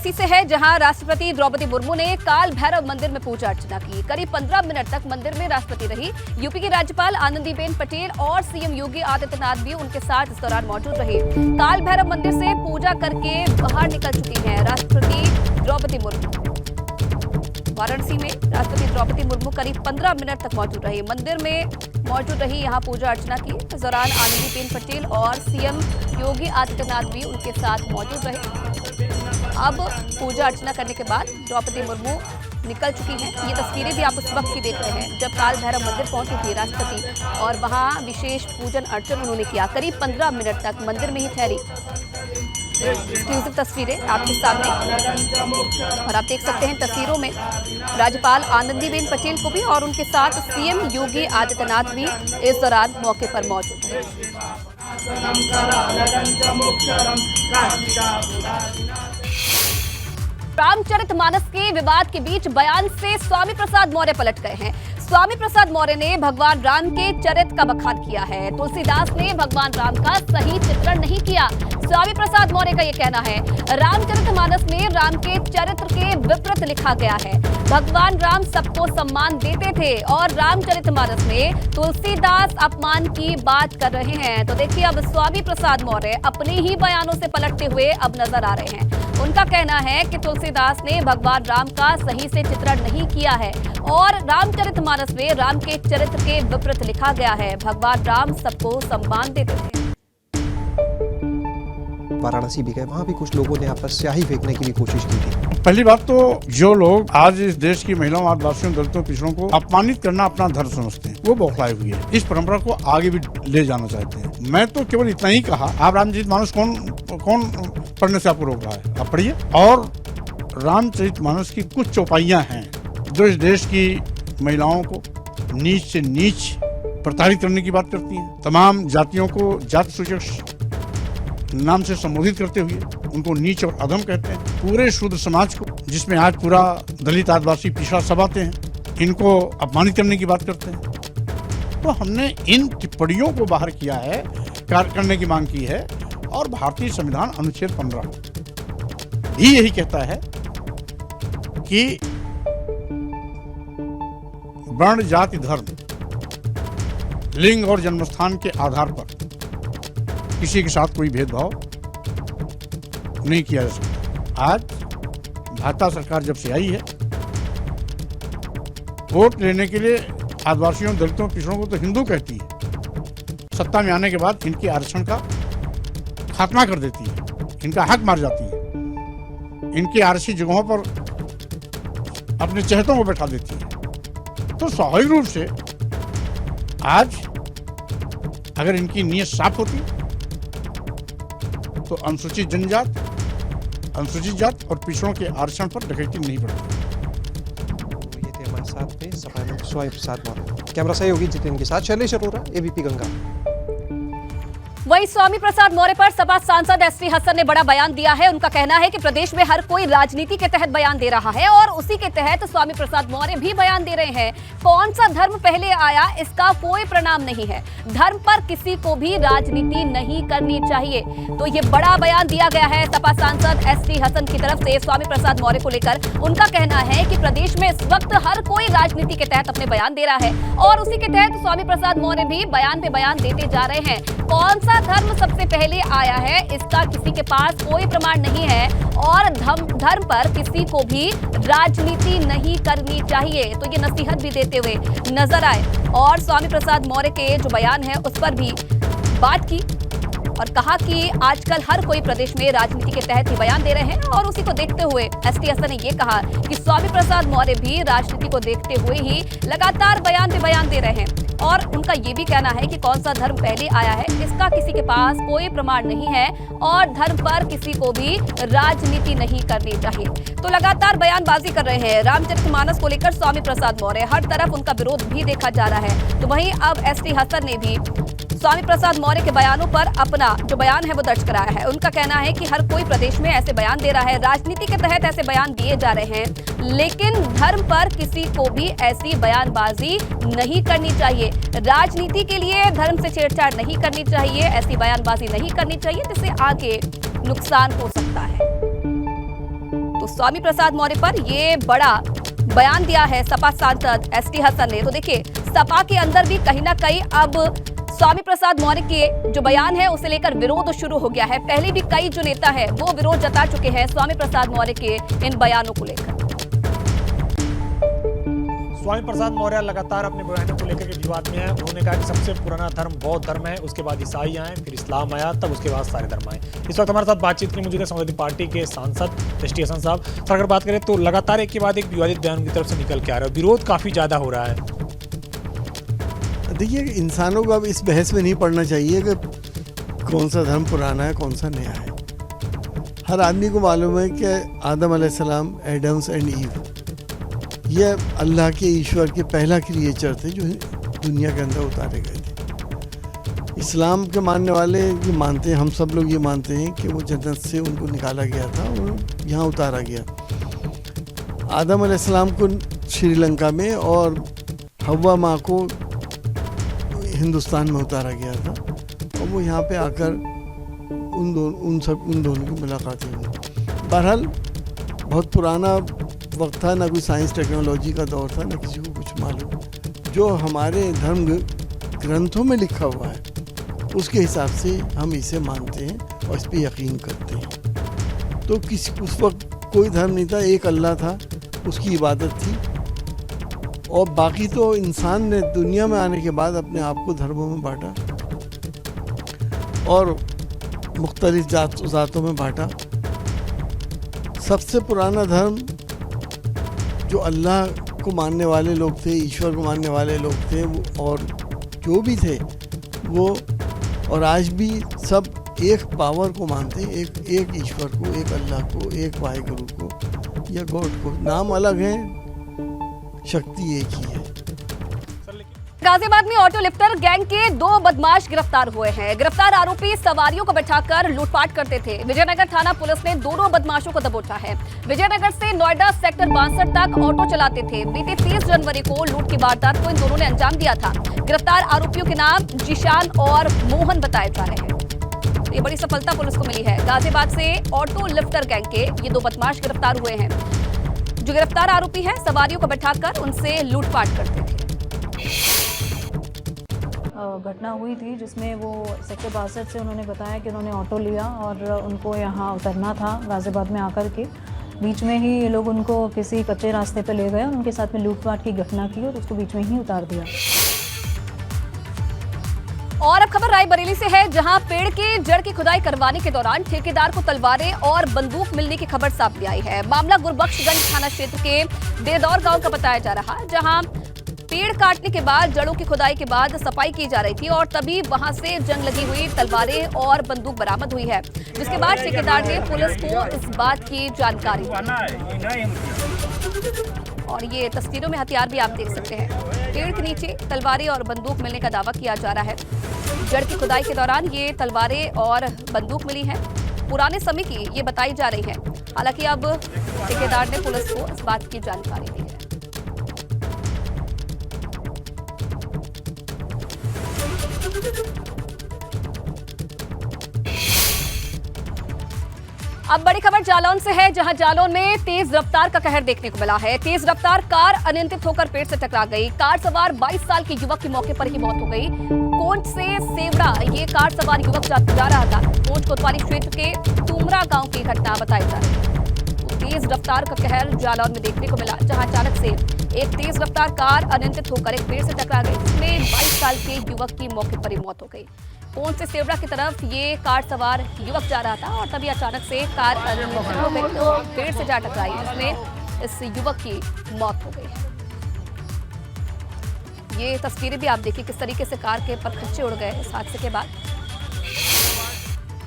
वाराणसी से है, जहां राष्ट्रपति द्रौपदी मुर्मू ने काल भैरव मंदिर में पूजा अर्चना की। करीब 15 मिनट तक मंदिर में राष्ट्रपति रही। यूपी की राज्यपाल आनंदीबेन पटेल और सीएम योगी आदित्यनाथ भी उनके साथ इस दौरान मौजूद रहे। काल भैरव मंदिर से पूजा करके बाहर निकल चुकी हैं राष्ट्रपति द्रौपदी मुर्मू। वाराणसी में राष्ट्रपति द्रौपदी मुर्मू करीब 15 मिनट तक मौजूद रही। मंदिर में मौजूद रही, यहां पूजा अर्चना की। इस दौरान आनंदीबेन पटेल और सीएम योगी आदित्यनाथ भी उनके साथ मौजूद रहे। अब पूजा अर्चना करने के बाद द्रौपदी मुर्मू निकल चुकी हैं। ये तस्वीरें भी आप उस वक्त की देख रहे हैं जब काल भैरव मंदिर पहुंची थी राष्ट्रपति, और वहां विशेष पूजन अर्चन उन्होंने किया। करीब 15 मिनट तक मंदिर में ही ठहरी। एक्सक्लूसिव तस्वीरें आपके सामने, और आप देख सकते हैं तस्वीरों में राज्यपाल आनंदीबेन पटेल को भी और उनके साथ सीएम योगी आदित्यनाथ भी इस दौरान मौके पर मौजूद हैं। रामचरितमानस के विवाद के बीच बयान से स्वामी प्रसाद मौर्य पलट गए हैं। स्वामी प्रसाद मौर्य ने भगवान राम के चरित्र का बखान किया है। तुलसीदास ने भगवान राम का सही चित्रण नहीं किया। स्वामी प्रसाद मौर्य का यह कहना है, रामचरितमानस में राम के चरित्र के विपरीत लिखा गया है। भगवान राम सबको सम्मान देते थे और रामचरितमानस में तुलसीदास अपमान की बात कर रहे हैं। तो देखिए, अब स्वामी प्रसाद मौर्य अपने ही बयानों से पलटते हुए अब नजर आ रहे हैं। उनका कहना है कि तुलसीदास ने भगवान राम का सही से चित्रण नहीं किया है और रामचरितमानस में राम के चरित्र के विपरीत लिखा गया है। भगवान राम सबको सम्मान देते थे। वाराणसी भी गए, वहाँ भी कुछ लोगों ने आपस स्याही फेंकने की भी कोशिश की थी। पहली बात तो जो लोग आज इस देश की महिलाओं, आदिवासियों, दलितों, पिछड़ों को अपमानित करना अपना धर्म समझते हैं, वो बौखलाए हुए हैं। इस परंपरा को आगे भी ले जाना चाहते हैं। मैं तो केवल इतना ही कहा, आप रामचरितमानस कौन पढ़ने से आपको रोक रहा है? आप पढ़िए। और रामचरितमानस की कुछ चौपाइयां हैं जो इस देश की महिलाओं को नीच से नीच प्रताड़ित करने की बात करती हैं। तमाम जातियों को जाति सूचक नाम से संबोधित करते हुए उनको नीच और अधम कहते हैं। पूरे शूद्र समाज को, जिसमें आज पूरा दलित, आदिवासी, पिछड़ा सब आते हैं, इनको अपमानित करने की बात करते हैं। तो हमने इन टिप्पणियों को बाहर किया है, करने की मांग की है। और भारतीय संविधान अनुच्छेद 15 भी यही कहता है कि वर्ण, जाति, धर्म, लिंग और जन्मस्थान के आधार पर किसी के साथ कोई भेदभाव नहीं किया जा सकता। आज भाजपा सरकार जब से आई है, वोट लेने के लिए आदिवासियों, दलितों, पिछड़ों को तो हिंदू कहती है। सत्ता में आने के बाद इनके आरक्षण का खात्मा कर देती है, इनका हक मार जाती है, इनकी आरक्षित जगहों पर अपने चहेतों को बैठा देती है। तो स्वाभाविक रूप से आज अगर इनकी नीयत साफ होती तो अनुसूचित जनजात, अनुसूचित जात और पिछड़ों के आरक्षण पर डकैती नहीं पड़ती। ये थे हमारे साथ में सपा में स्वामी प्रसाद मौर्य। कैमरा सहयोगी जितेंद्र के साथ शैलेश अरोरा, एबीपी गंगा। वहीं स्वामी प्रसाद मौर्य पर सपा सांसद एसटी हसन ने बड़ा बयान दिया है। उनका कहना है कि प्रदेश में हर कोई राजनीति के तहत बयान दे रहा है और उसी के तहत स्वामी प्रसाद मौर्य भी बयान दे रहे हैं। कौन सा धर्म पहले आया, इसका कोई प्रणाम नहीं है। धर्म पर किसी को भी राजनीति नहीं करनी चाहिए। तो ये बड़ा बयान दिया गया है सपा सांसद एसटी हसन की तरफ से स्वामी प्रसाद मौर्य को लेकर। उनका कहना है कि प्रदेश में इस वक्त हर कोई राजनीति के तहत अपने बयान दे रहा है और उसी के तहत स्वामी प्रसाद मौर्य भी बयान पे बयान देते जा रहे हैं। कौन सा धर्म सबसे पहले आया है, इसका किसी के पास कोई प्रमाण नहीं है और धर्म पर किसी को भी राजनीति नहीं करनी चाहिए। तो ये नसीहत भी देते हुए नजर आए और स्वामी प्रसाद मौर्य के जो बयान है उस पर भी बात की और कहा कि आजकल हर कोई प्रदेश में राजनीति के तहत ही बयान दे रहे हैं और उसी को देखते हुए एसटी हसन ने ये कहा कि स्वामी प्रसाद मौर्य भी राजनीति को देखते हुए ही लगातार बयान पे बयान दे रहे हैं। और उनका ये भी कहना है कि कौन सा धर्म पहले आया है, इसका किसी के पास कोई प्रमाण नहीं है और धर्म पर किसी को भी राजनीति नहीं करनी चाहिए। तो लगातार बयानबाजी कर रहे हैं रामचरितमानस को लेकर स्वामी प्रसाद मौर्य। हर तरफ उनका विरोध भी देखा जा रहा है। तो वहीं अब एसटी हसन ने भी स्वामी प्रसाद मौर्य के बयानों पर अपना जो बयान है वो दर्ज कराया है। उनका कहना है कि हर कोई प्रदेश में ऐसे बयान दे रहा है, राजनीति के तहत ऐसे बयान दिए जा रहे हैं, लेकिन धर्म पर किसी को भी ऐसी बयानबाजी नहीं करनी चाहिए। राजनीति के लिए धर्म से छेड़छाड़ नहीं करनी चाहिए, ऐसी बयानबाजी नहीं करनी चाहिए जिससे आगे नुकसान हो सकता है। तो स्वामी प्रसाद मौर्य पर ये बड़ा बयान दिया है सपा सांसद एसटी हसन ने। तो देखिए, सपा के अंदर भी कहीं ना कहीं अब स्वामी प्रसाद मौर्य के जो बयान है उसे लेकर विरोध शुरू हो गया है। पहले भी कई जो नेता है वो विरोध जता चुके हैं स्वामी प्रसाद मौर्य के इन बयानों को लेकर। स्वामी प्रसाद मौर्य लगातार अपने बयानों को लेकर के विवाद में है। उन्होंने कहा कि सबसे पुराना धर्म बौद्ध धर्म है, उसके बाद ईसाई आए, फिर इस्लाम आया, तब उसके बाद सारे धर्म आए। इस वक्त हमारे साथ बातचीत के लिए मौजूद है समाजवादी पार्टी के सांसद एसटी हसन साहब। सर, अगर बात करें तो लगातार एक के बाद एक विवादित बयान उनकी तरफ से निकल के आ रहा है, विरोध काफी ज्यादा हो रहा है। देखिए, इंसानों को अब इस बहस में नहीं पड़ना चाहिए कि कौन सा धर्म पुराना है कौन सा नया है। हर आदमी को मालूम है कि आदम अलैहिस्सलाम, एडम्स एंड ईव, ये अल्लाह के ईश्वर के पहला क्रिएचर थे जो दुनिया के अंदर उतारे गए थे। इस्लाम के मानने वाले ये मानते हैं, हम सब लोग ये मानते हैं कि वो जन्नत से उनको निकाला गया था और यहाँ उतारा गया। आदम अलैहिस्सलाम को श्रीलंका में और हव्वा माँ को हिंदुस्तान में उतारा गया था और वो यहाँ पे आकर उन दोनों की मुलाकातें हुई। बहरहाल बहुत पुराना वक्त था, ना कोई साइंस टेक्नोलॉजी का दौर था, ना किसी को कुछ मालूम। जो हमारे धर्म ग्रंथों में लिखा हुआ है उसके हिसाब से हम इसे मानते हैं और इस पर यकीन करते हैं। तो उस वक्त कोई धर्म नहीं था, एक अल्लाह था, उसकी इबादत थी और बाकी तो इंसान ने दुनिया में आने के बाद अपने आप को धर्मों में बांटा और मुख्तलिफ जातों में बांटा। सबसे पुराना धर्म जो अल्लाह को मानने वाले लोग थे, ईश्वर को मानने वाले लोग थे, वो और जो भी थे वो, और आज भी सब एक पावर को मानते हैं, एक ईश्वर को, एक अल्लाह को, एक वाहिगुरु को या गॉड को। नाम अलग है, शक्ति एक ही है। गाजियाबाद में ऑटो लिफ्टर गैंग के 2 बदमाश गिरफ्तार हुए हैं। गिरफ्तार आरोपी सवारियों को बैठाकर लूटपाट करते थे। विजयनगर थाना पुलिस ने दोनों बदमाशों को दबोचा है। विजयनगर से नोएडा सेक्टर 62 तक ऑटो चलाते थे। बीते 30 जनवरी को लूट की वारदात को इन दोनों ने अंजाम दिया था। गिरफ्तार आरोपियों के नाम जिशान और मोहन बताए जा रहे हैं। ये बड़ी सफलता पुलिस को मिली है। गाजियाबाद से ऑटो लिफ्टर गैंग के ये 2 बदमाश गिरफ्तार हुए हैं। जो गिरफ्तार आरोपी है सवारियों को बैठाकर उनसे लूटपाट करते थे। घटना हुई थी जिसमें वो सेक्टर 62 से उन्होंने बताया कि उन्होंने ऑटो लिया और उनको यहाँ उतरना था। गाजियाबाद में आकर के बीच में ही ये लोग उनको किसी कच्चे रास्ते पर ले गए और उनके साथ में लूटपाट की घटना की और उसको बीच में ही उतार दिया। और अब खबर रायबरेली से है, जहां पेड़ के जड़ की खुदाई करवाने के दौरान ठेकेदार को तलवारें और बंदूक मिलने की खबर सामने आई है। मामला गुरबख्शगंज थाना क्षेत्र के देदौर गांव का बताया जा रहा है, जहां पेड़ काटने के बाद जड़ों की खुदाई के बाद सफाई की जा रही थी और तभी वहां से जंग लगी हुई तलवारें और बंदूक बरामद हुई है, जिसके बाद ठेकेदार ने पुलिस को इस बात की जानकारी दी। और ये तस्वीरों में हथियार भी आप देख सकते हैं। पेड़ के नीचे तलवारें और बंदूक मिलने का दावा किया जा रहा है। जड़ की खुदाई के दौरान ये तलवारें और बंदूक मिली है, पुराने समय की ये बताई जा रही है। हालांकि अब ठेकेदार ने पुलिस को इस बात की जानकारी दी है। अब बड़ी खबर जालौन से है, जहां जालौन में तेज रफ्तार का कहर देखने को मिला है। तेज रफ्तार कार अनियंत्रित होकर पेड़ से टकरा गई। कार सवार 22 साल के युवक की मौके पर ही मौत हो गई। कोंच से सेवड़ा ये कार सवार युवक जा रहा था। कोंच कोतवाली क्षेत्र के तुमरा गांव की घटना बताई जा रही है। तेज रफ्तार का कहर जालौन में देखने को मिला, जहां अचानक से एक तेज रफ्तार कार अनियंत्रित होकर एक पेड़ से टकरा गई, जिसमें 22 साल के युवक की मौके पर ही मौत हो गई। कोंच से सेवड़ा की तरफ ये कार सवार युवक जा रहा था और तभी अचानक से कार अनियंत्रित हो गई तो पेड़ से जा टकराई, जिसमें इस युवक की मौत हो गई है। ये तस्वीरें भी आप देखिए किस तरीके से कार के परखच्चे उड़ गए इस हादसे के बाद।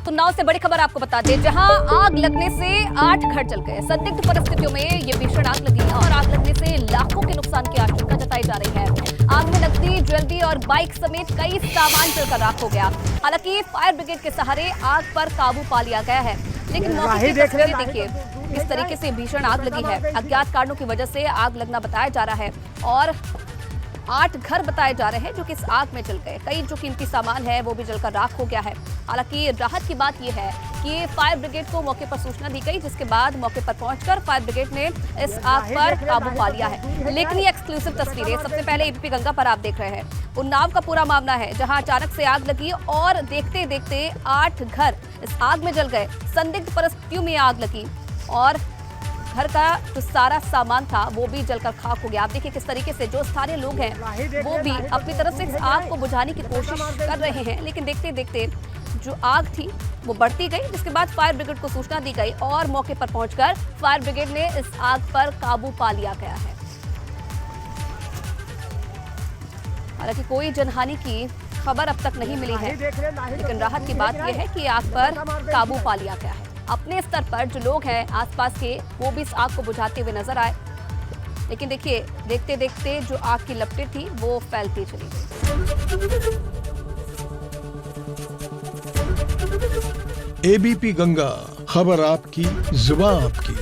तो नाव से बड़ी खबर आपको बता दें, जहां आग लगने से 8 घर जल गए। संदिग्ध परिस्थितियों में ये भीषण आग लगी और आग लगने से लाखों के नुकसान की आशंका जताई जा रही है। आग में नकदी, ज्वेलरी और बाइक समेत कई सामान जलकर राख हो गया। हालांकि फायर ब्रिगेड के सहारे आग पर काबू पा लिया गया है, लेकिन मौके की तस्वीरें देखिए किस तरीके से भीषण आग लगी है। अज्ञात कारणों की वजह से आग लगना बताया जा रहा है और 8 घर बताए जा रहे हैं जो कि इस आग में जल गए। कई जो कीमती सामान है वो भी जलकर राख हो गया है। हालांकि राहत की बात यह है कि फायर ब्रिगेड को मौके पर सूचना दी गई, जिसके बाद मौके पर पहुंचकर फायर ब्रिगेड ने इस आग पर काबू पा लिया है। लेकिन ये एक्सक्लूसिव तस्वीरें सबसे पहले एबीपी गंगा पर आप देख रहे हैं। उन्नाव का पूरा मामला है, जहां अचानक से आग लगी और देखते देखते 8 घर इस आग में जल गए। संदिग्ध परिस्थितियों में आग लगी और घर का जो सारा सामान था वो भी जलकर खाक हो गया। आप देखिए किस तरीके से जो स्थानीय लोग हैं वो भी अपनी तरफ से इस आग को बुझाने की कोशिश कर रहे हैं, लेकिन देखते देखते जो आग थी वो बढ़ती गई, जिसके बाद फायर ब्रिगेड को सूचना दी गई और मौके पर पहुंचकर फायर ब्रिगेड ने इस आग पर काबू पा लिया गया है। हालांकि कोई जनहानि की खबर अब तक नहीं मिली है, लेकिन राहत की बात यह है कि आग पर काबू पा लिया गया है। अपने स्तर पर जो लोग हैं आसपास के वो भी इस आग को बुझाते हुए नजर आए, लेकिन देखिए देखते देखते जो आग की लपटें थी वो फैलती चली गई। एबीपी गंगा, खबर आपकी, जुबान आपकी।